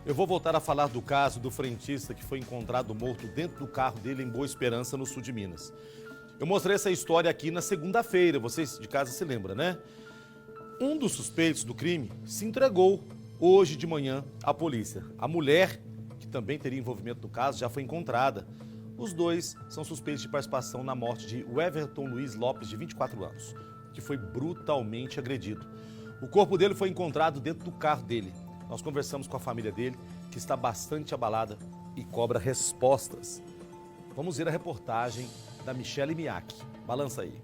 Eu vou voltar a falar do caso do frentista que foi encontrado morto dentro do carro dele em Boa Esperança, no sul de Minas. Eu mostrei essa história aqui na segunda-feira, vocês de casa se lembram, né? Um dos suspeitos do crime se entregou hoje de manhã à polícia. A mulher, que também teria envolvimento no caso, já foi encontrada. Os dois são suspeitos de participação na morte de Everton Luiz Lopes, de 24 anos, que foi brutalmente agredido. O corpo dele foi encontrado dentro do carro dele. Nós conversamos com a família dele, que está bastante abalada e cobra respostas. Vamos ver a reportagem da Michele Miak. Balança aí.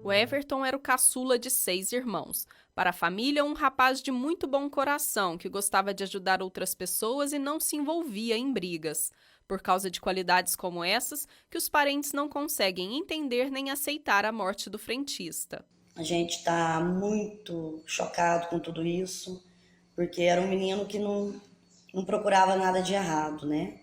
O Everton era o caçula de 6 irmãos. Para a família, um rapaz de muito bom coração, que gostava de ajudar outras pessoas e não se envolvia em brigas. Por causa de qualidades como essas, que os parentes não conseguem entender nem aceitar a morte do frentista. A gente está muito chocado com tudo isso, porque era um menino que não procurava nada de errado, né?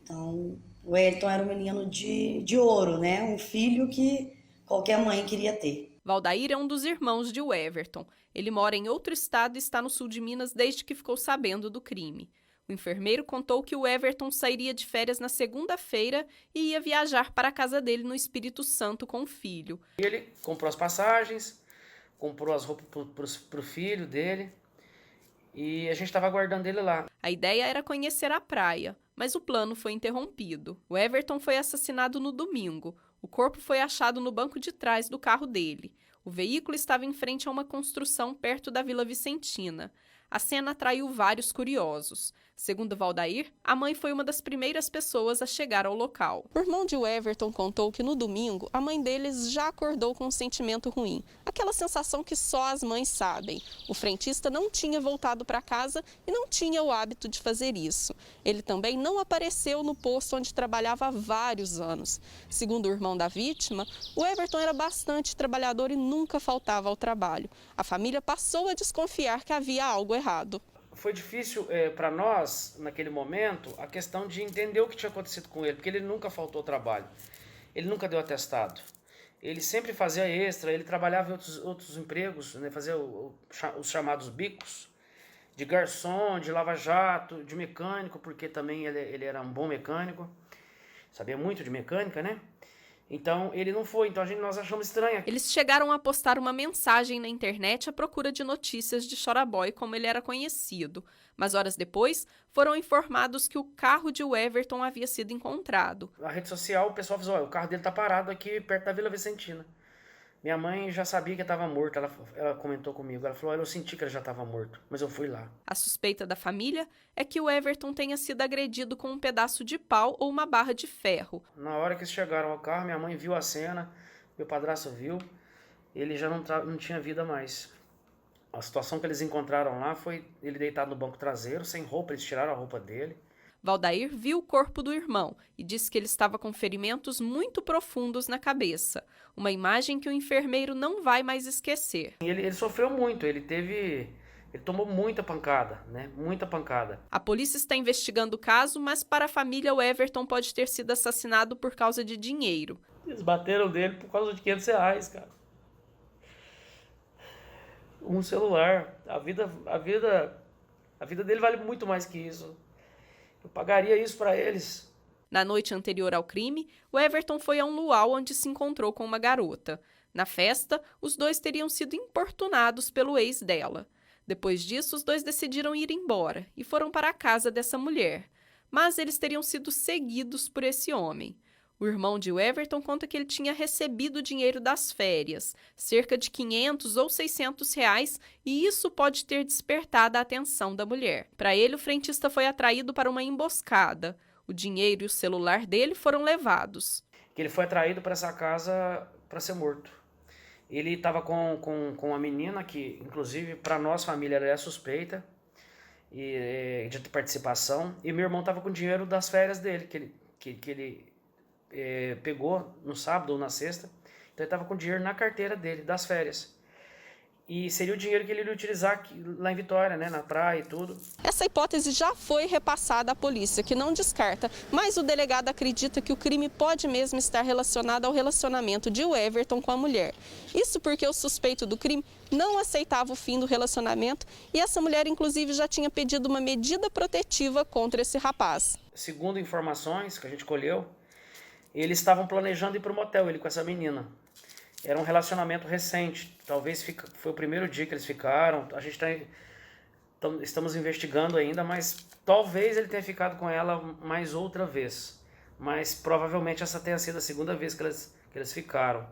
Então, o Everton era um menino de ouro, né? Um filho que qualquer mãe queria ter. Valdair é um dos irmãos de Everton. Ele mora em outro estado e está no sul de Minas desde que ficou sabendo do crime. O enfermeiro contou que o Everton sairia de férias na segunda-feira e ia viajar para a casa dele no Espírito Santo com o filho. Ele comprou as passagens, comprou as roupas para o filho dele e a gente estava aguardando ele lá. A ideia era conhecer a praia, mas o plano foi interrompido. O Everton foi assassinado no domingo. O corpo foi achado no banco de trás do carro dele. O veículo estava em frente a uma construção perto da Vila Vicentina. A cena atraiu vários curiosos. Segundo Valdair, a mãe foi uma das primeiras pessoas a chegar ao local. O irmão de Everton contou que no domingo a mãe deles já acordou com um sentimento ruim. Aquela sensação que só as mães sabem. O frentista não tinha voltado para casa e não tinha o hábito de fazer isso. Ele também não apareceu no posto onde trabalhava há vários anos. Segundo o irmão da vítima, o Everton era bastante trabalhador e nunca faltava ao trabalho. A família passou a desconfiar que havia algo errado. Foi difícil para nós, naquele momento, a questão de entender o que tinha acontecido com ele, porque ele nunca faltou ao trabalho, ele nunca deu atestado, ele sempre fazia extra, ele trabalhava em outros empregos, né, fazia os chamados bicos, de garçom, de lava-jato, de mecânico, porque também ele era um bom mecânico, sabia muito de mecânica, né? Então, ele não foi, então nós achamos estranho. Eles chegaram a postar uma mensagem na internet à procura de notícias de Choraboy, como ele era conhecido. Mas horas depois, foram informados que o carro de Everton havia sido encontrado. Na rede social, o pessoal falou, o carro dele está parado aqui perto da Vila Vicentina. Minha mãe já sabia que estava morto, ela comentou comigo, ela falou, eu senti que ele já estava morto, mas eu fui lá. A suspeita da família é que o Everton tenha sido agredido com um pedaço de pau ou uma barra de ferro. Na hora que eles chegaram ao carro, minha mãe viu a cena, meu padrasto viu, ele já não tinha vida mais. A situação que eles encontraram lá foi ele deitado no banco traseiro, sem roupa, eles tiraram a roupa dele. Valdair viu o corpo do irmão e disse que ele estava com ferimentos muito profundos na cabeça. Uma imagem que o enfermeiro não vai mais esquecer. Ele sofreu muito, ele tomou muita pancada, né? Muita pancada. A polícia está investigando o caso, mas para a família o Everton pode ter sido assassinado por causa de dinheiro. Eles bateram dele por causa de R$ 500, cara. Um celular. A vida dele vale muito mais que isso. Eu pagaria isso para eles. Na noite anterior ao crime, o Everton foi a um luau onde se encontrou com uma garota. Na festa, os dois teriam sido importunados pelo ex dela. Depois disso, os dois decidiram ir embora e foram para a casa dessa mulher. Mas eles teriam sido seguidos por esse homem. O irmão de Everton conta que ele tinha recebido o dinheiro das férias, cerca de 500 ou 600 reais, e isso pode ter despertado a atenção da mulher. Para ele, o frentista foi atraído para uma emboscada. O dinheiro e o celular dele foram levados. Ele foi atraído para essa casa para ser morto. Ele estava com uma menina que, inclusive, para nós, família, ela é suspeita de participação. E meu irmão estava com o dinheiro das férias dele, que ele pegou no sábado ou na sexta. Então ele estava com dinheiro na carteira dele, das férias. e seria o dinheiro que ele iria utilizar aqui, lá em Vitória, né, na praia e tudo. Essa hipótese já foi repassada à polícia, que não descarta, mas o delegado acredita que o crime pode mesmo estar relacionado ao relacionamento de Everton com a mulher. Isso porque o suspeito do crime não aceitava o fim do relacionamento e essa mulher, inclusive, já tinha pedido uma medida protetiva contra esse rapaz. Segundo informações que a gente colheu, eles estavam planejando ir para o motel, ele com essa menina. Era um relacionamento recente, talvez foi o primeiro dia que eles ficaram, a gente estamos investigando ainda, mas talvez ele tenha ficado com ela mais outra vez. Mas provavelmente essa tenha sido a segunda vez que eles ficaram.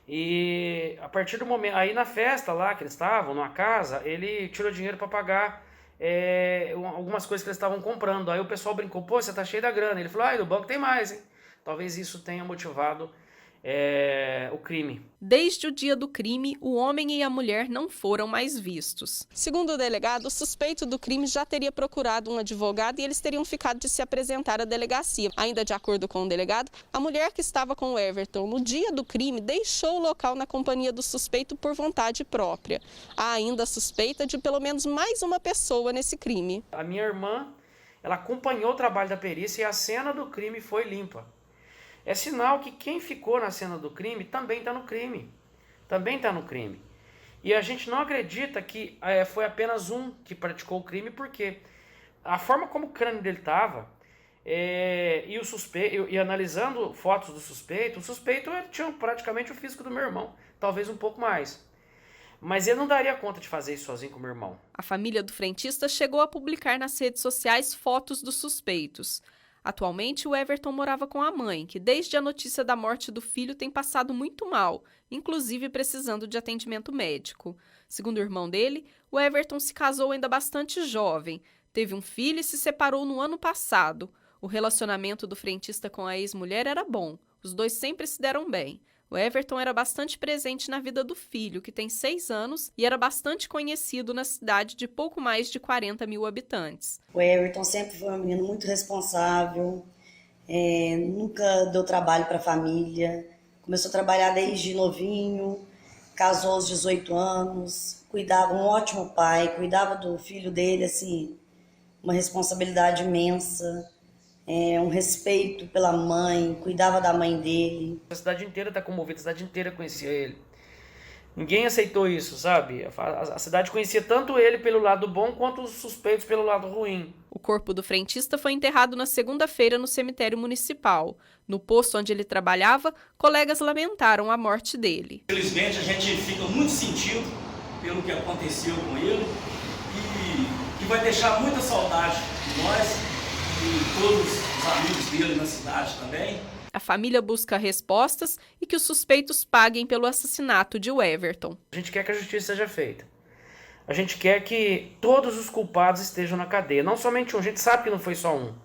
E a partir do momento, aí na festa lá que eles estavam, numa casa, ele tirou dinheiro para pagar algumas coisas que eles estavam comprando. Aí o pessoal brincou, pô, você tá cheio da grana. Ele falou, no banco tem mais, hein? Talvez isso tenha motivado o crime. Desde o dia do crime, o homem e a mulher não foram mais vistos. Segundo o delegado, o suspeito do crime já teria procurado um advogado e eles teriam ficado de se apresentar à delegacia. Ainda de acordo com o delegado, a mulher que estava com o Everton no dia do crime deixou o local na companhia do suspeito por vontade própria. Há ainda a suspeita de pelo menos mais uma pessoa nesse crime. A minha irmã, ela acompanhou o trabalho da perícia e a cena do crime foi limpa. É sinal que quem ficou na cena do crime também está no crime. Também está no crime. E a gente não acredita que foi apenas um que praticou o crime, porque a forma como o crânio dele estava, e o suspeito, e analisando fotos do suspeito, o suspeito tinha praticamente o físico do meu irmão, talvez um pouco mais. Mas ele não daria conta de fazer isso sozinho com o meu irmão. A família do frentista chegou a publicar nas redes sociais fotos dos suspeitos. Atualmente, o Everton morava com a mãe, que desde a notícia da morte do filho tem passado muito mal, inclusive precisando de atendimento médico. Segundo o irmão dele, o Everton se casou ainda bastante jovem, teve um filho e se separou no ano passado. O relacionamento do frentista com a ex-mulher era bom, os dois sempre se deram bem. O Everton era bastante presente na vida do filho, que tem 6 anos, e era bastante conhecido na cidade de pouco mais de 40 mil habitantes. O Everton sempre foi um menino muito responsável, nunca deu trabalho para a família, começou a trabalhar desde novinho, casou aos 18 anos, cuidava, um ótimo pai, cuidava do filho dele, assim, uma responsabilidade imensa. Um respeito pela mãe, cuidava da mãe dele. A cidade inteira está comovida, a cidade inteira conhecia ele. Ninguém aceitou isso, sabe? A cidade conhecia tanto ele pelo lado bom quanto os suspeitos pelo lado ruim. O corpo do frentista foi enterrado na segunda-feira no cemitério municipal. No posto onde ele trabalhava, colegas lamentaram a morte dele. Infelizmente, a gente fica muito sentido pelo que aconteceu com ele e que vai deixar muita saudade de nós. E todos os amigos dele na cidade também. A família busca respostas e que os suspeitos paguem pelo assassinato de Everton. A gente quer que a justiça seja feita. A gente quer que todos os culpados estejam na cadeia. Não somente um, a gente sabe que não foi só um.